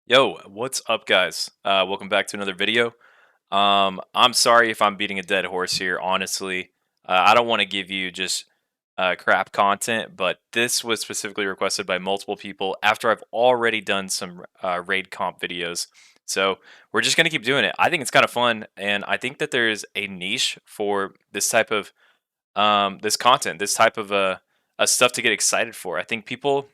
Yo, what's up, guys? Welcome back to another video. I'm sorry if I'm beating a dead horse here. Honestly, I don't want to give you just crap content, but this was specifically requested by multiple people after I've already done some raid comp videos. So we're just gonna keep doing it. I think it's kind of fun, and I think that there's a niche for this type of this content, this type of stuff to get excited for. I think people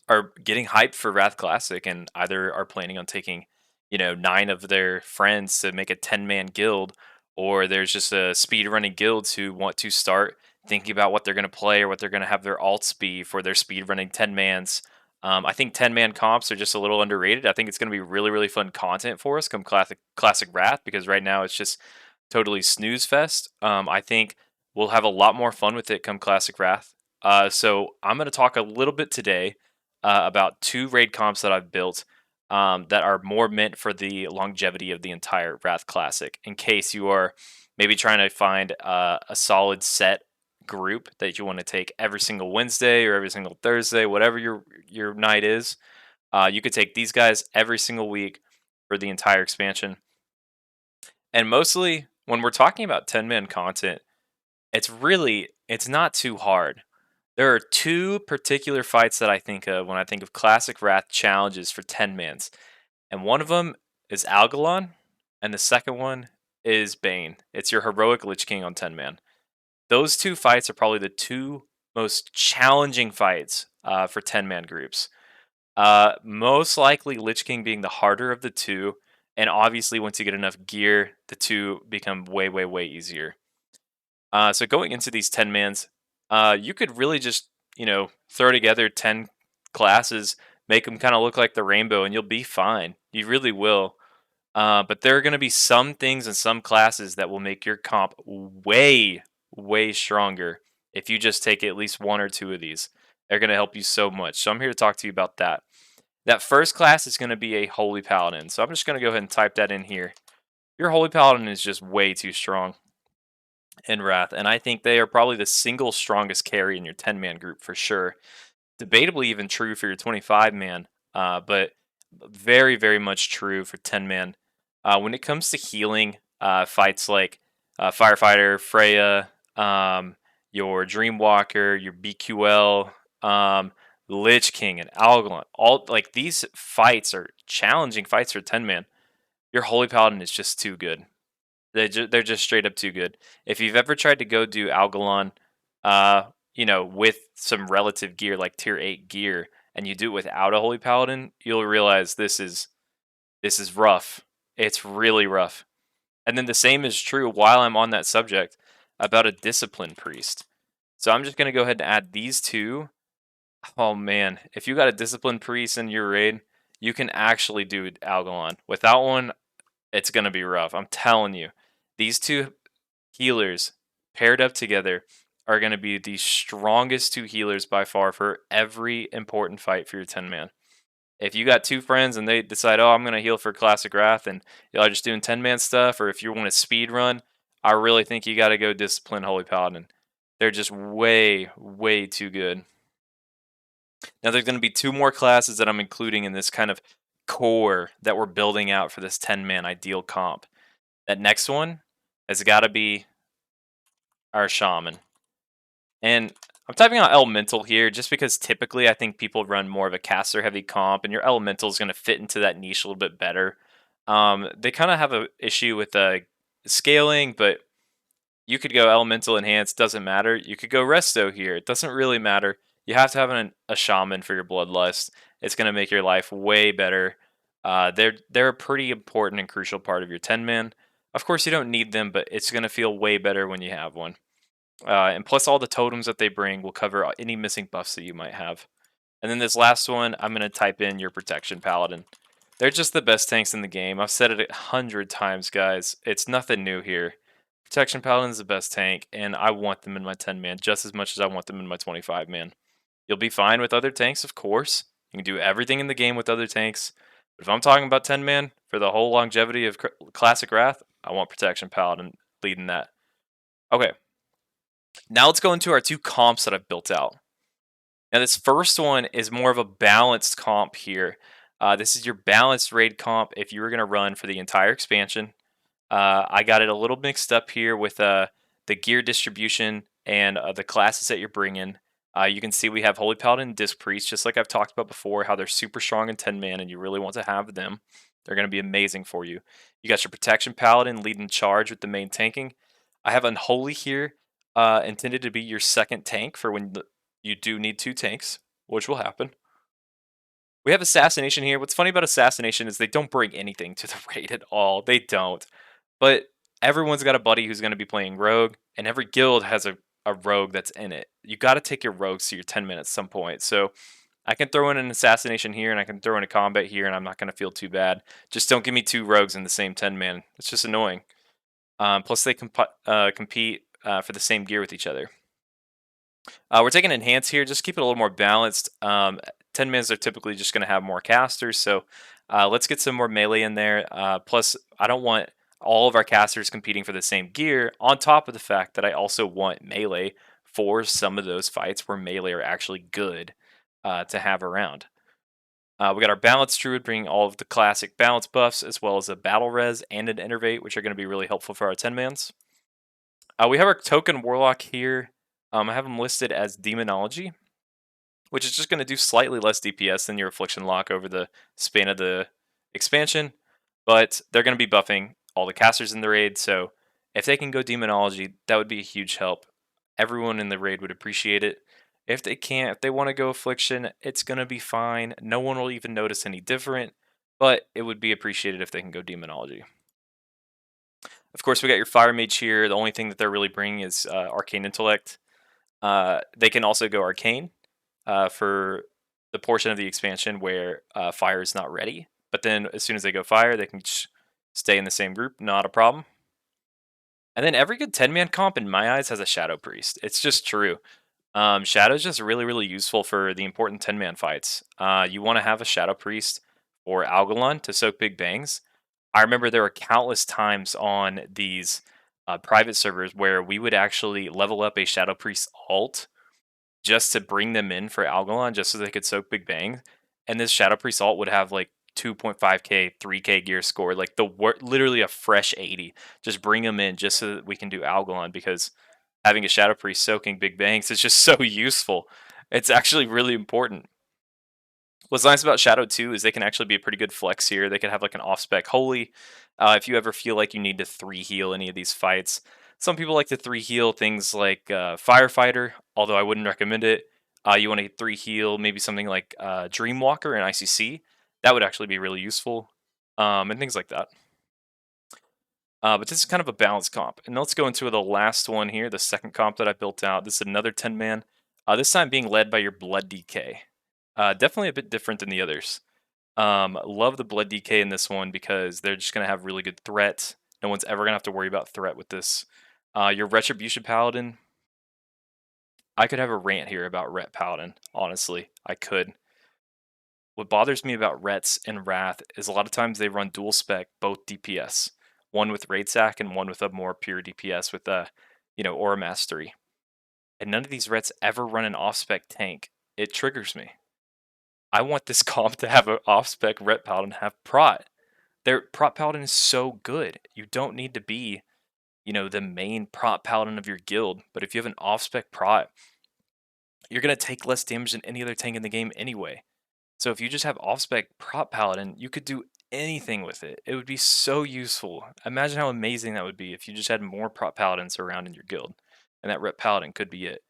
are getting hyped for Wrath Classic and either are planning on taking, nine of their friends to make a 10-man guild, or there's just a speed running guilds who want to start thinking about what they're going to play or what they're going to have their alts be for their speed running 10 mans. I think 10-man comps are just a little underrated. I think it's going to be really, really fun content for us come classic Wrath, because right now it's just totally snooze fest. I think we'll have a lot more fun with it come classic Wrath. So I'm going to talk a little bit today about two raid comps that I've built that are more meant for the longevity of the entire Wrath Classic. In case you are maybe trying to find a solid set group that you want to take every single Wednesday or every single Thursday, whatever your night is, you could take these guys every single week for the entire expansion. And mostly when we're talking about 10-man content, it's not too hard. There are two particular fights that I think of when I think of classic Wrath challenges for 10 mans. And one of them is Algalon, and the second one is Bane. It's your heroic Lich King on 10 man. Those two fights are probably the two most challenging fights for 10-man groups. Most likely Lich King being the harder of the two, and obviously once you get enough gear, the two become way, way, way easier. So going into these 10 mans, you could really just, throw together 10 classes, make them kind of look like the rainbow, and you'll be fine. You really will. But there are going to be some things and some classes that will make your comp way, way stronger if you just take at least one or two of these. They're going to help you so much. So I'm here to talk to you about that. That first class is going to be a Holy Paladin. So I'm just going to go ahead and type that in here. Your Holy Paladin is just way too strong in Wrath, and I think they are probably the single strongest carry in your 10-man group for sure. Debatably even true for your 25-man, but very, very much true for 10-man. When it comes to healing, fights like Firefighter, Freya, your Dreamwalker, your BQL, Lich King, and Algalon, all like these fights are challenging fights for 10-man. Your Holy Paladin is just too good. They're just straight up too good. If you've ever tried to go do Algalon, with some relative gear like tier 8 gear, and you do it without a Holy Paladin, you'll realize this is rough. It's really rough. And then the same is true while I'm on that subject about a Discipline Priest. So I'm just gonna go ahead and add these two. Oh man, if you got a Discipline Priest in your raid, you can actually do Algalon. Without one, it's gonna be rough. I'm telling you. These two healers paired up together are going to be the strongest two healers by far for every important fight for your 10 man. If you got two friends and they decide, oh, I'm going to heal for Classic Wrath, and y'all are just doing 10-man stuff, or if you want to speed run, I really think you got to go Discipline Holy Paladin. They're just way, way too good. Now, there's going to be two more classes that I'm including in this kind of core that we're building out for this 10-man ideal comp. That next one has got to be our Shaman. And I'm typing out Elemental here just because typically I think people run more of a caster heavy comp, and your Elemental is going to fit into that niche a little bit better. They kind of have an issue with scaling, but you could go Elemental Enhanced, doesn't matter. You could go Resto here, it doesn't really matter. You have to have a Shaman for your Bloodlust. It's going to make your life way better. They're a pretty important and crucial part of your 10-man. Of course, you don't need them, but it's going to feel way better when you have one. And plus all the totems that they bring will cover any missing buffs that you might have. And then this last one, I'm going to type in your Protection Paladin. They're just the best tanks in the game. I've said it 100 times, guys. It's nothing new here. Protection Paladin is the best tank, and I want them in my 10-man just as much as I want them in my 25-man. You'll be fine with other tanks, of course. You can do everything in the game with other tanks. But if I'm talking about 10-man for the whole longevity of Classic Wrath, I want Protection Paladin leading that. Okay, now let's go into our two comps that I've built out. Now this first one is more of a balanced comp here. This is your balanced raid comp if you were going to run for the entire expansion. I got it a little mixed up here with the gear distribution and the classes that you're bringing. You can see we have Holy Paladin and Disc Priest, just like I've talked about before, how they're super strong in 10 man, and you really want to have them. They're going to be amazing for you. You got your Protection Paladin leading charge with the main tanking. I have Unholy here, intended to be your second tank for when you do need two tanks, which will happen. We have Assassination here. What's funny about Assassination is they don't bring anything to the raid at all. They don't. But everyone's got a buddy who's going to be playing Rogue, and every guild has a Rogue that's in it. You got to take your Rogues to your 10 minutes at some point. So I can throw in an Assassination here, and I can throw in a Combat here, and I'm not going to feel too bad. Just don't give me two Rogues in the same 10 man. It's just annoying. Plus, they compete for the same gear with each other. We're taking Enhance here, just keep it a little more balanced. 10 mins are typically just going to have more casters, so let's get some more melee in there. Plus, I don't want all of our casters competing for the same gear, on top of the fact that I also want melee for some of those fights where melee are actually good to have around. We got our Balance Druid bringing all of the classic balance buffs, as well as a Battle Res and an Innervate, which are going to be really helpful for our 10 mans. We have our Token Warlock here. I have them listed as Demonology, which is just going to do slightly less DPS than your Affliction Lock over the span of the expansion, but they're going to be buffing all the casters in the raid, so if they can go Demonology, that would be a huge help. Everyone in the raid would appreciate it. If they can't, if they want to go Affliction, it's going to be fine. No one will even notice any different, but it would be appreciated if they can go Demonology. Of course, we got your Fire Mage here. The only thing that they're really bringing is Arcane Intellect. They can also go Arcane for the portion of the expansion where fire is not ready. But then as soon as they go fire, they can stay in the same group, not a problem. And then every good 10-man comp in my eyes has a Shadow Priest. It's just true. Shadow is just really, really useful for the important 10-man fights. You want to have a Shadow Priest or Algalon to soak big bangs. I remember there were countless times on these private servers where we would actually level up a Shadow Priest alt just to bring them in for Algalon, just so they could soak big bang. And this Shadow Priest alt would have like 2.5k, 3k gear score, like literally a fresh 80. Just bring them in just so that we can do Algalon, because having a Shadow Priest soaking big bangs is just so useful. It's actually really important. What's nice about Shadow too is they can actually be a pretty good flex here. They can have like an off-spec Holy. If you ever feel like you need to 3 heal any of these fights. Some people like to 3 heal things like Firefighter, although I wouldn't recommend it. You want to 3 heal maybe something like Dreamwalker and ICC. That would actually be really useful, and things like that. But this is kind of a balanced comp. And let's go into the last one here, the second comp that I built out. This is another 10-man. This time being led by your Blood DK. Definitely a bit different than the others. Love the Blood DK in this one because they're just going to have really good threat. No one's ever going to have to worry about threat with this. Your Retribution Paladin. I could have a rant here about Ret Paladin, honestly. I could. What bothers me about Rets and Wrath is a lot of times they run dual spec, both DPS. One with Raid Sack and one with a more pure DPS with Aura Mastery. And none of these Rets ever run an off-spec tank. It triggers me. I want this comp to have an off-spec Ret Paladin have Prot. Their Prot Paladin is so good. You don't need to be, the main Prot Paladin of your guild. But if you have an off-spec Prot, you're going to take less damage than any other tank in the game anyway. So if you just have off-spec Prot Paladin, you could do anything with it. It would be so useful. Imagine how amazing that would be if you just had more Prot Paladins around in your guild. And that Ret Paladin could be it.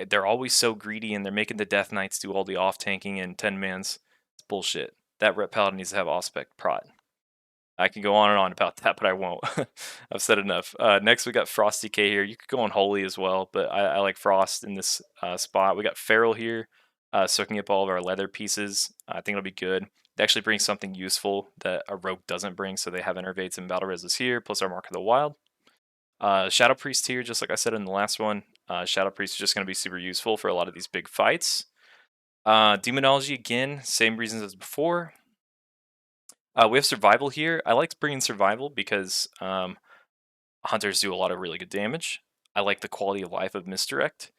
They're always so greedy, and they're making the Death Knights do all the off tanking and 10 mans. It's bullshit. That Ret Paladin needs to have off-spec Prot. I can go on and on about that, but I won't. I've said enough. Next, we got Frost DK here. You could go on Holy as well, but I like Frost in this spot. We got Feral here, soaking up all of our leather pieces. I think it'll be good. They actually bring something useful that a Rogue doesn't bring, so they have Innervates and Battle Reses here, plus our Mark of the Wild. Shadow Priest here, just like I said in the last one. Shadow Priest is just going to be super useful for a lot of these big fights. Demonology, again, same reasons as before. We have Survival here. I like bringing Survival because Hunters do a lot of really good damage. I like the quality of life of Misdirect.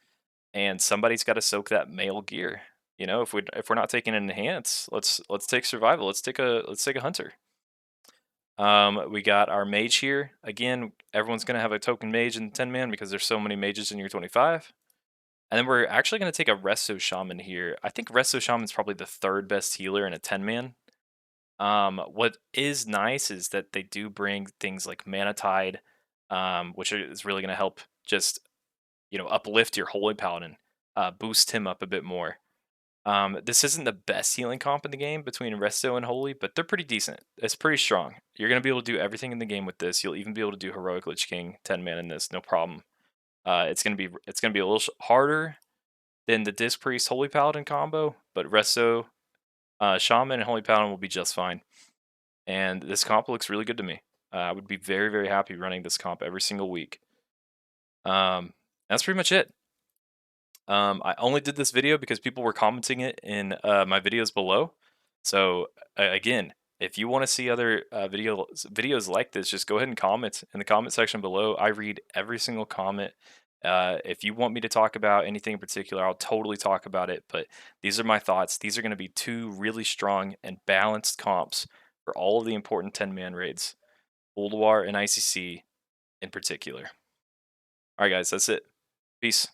And somebody's got to soak that male gear. if we're not taking an enhance, let's take survival. Let's take a hunter. We got our mage here. Again, everyone's gonna have a token mage in 10 man because there's so many mages in your 25. And then we're actually gonna take a resto shaman here. I think resto shaman's probably the third best healer in a 10 man. What is nice is that they do bring things like mana tide, which is really gonna help just uplift your holy paladin, boost him up a bit more. This isn't the best healing comp in the game between Resto and Holy, but they're pretty decent. It's pretty strong. You're gonna be able to do everything in the game with this. You'll even be able to do Heroic Lich King 10 man in this, no problem. It's gonna be a little harder than the Disc Priest Holy Paladin combo, but Resto, Shaman, and Holy Paladin will be just fine. And this comp looks really good to me. I would be very, very happy running this comp every single week. That's pretty much it. I only did this video because people were commenting it in my videos below. So again, if you want to see other videos like this, just go ahead and comment in the comment section below. I read every single comment. If you want me to talk about anything in particular, I'll totally talk about it. But these are my thoughts. These are going to be two really strong and balanced comps for all of the important 10-man raids, Ulduar and ICC in particular. All right, guys, that's it. Peace.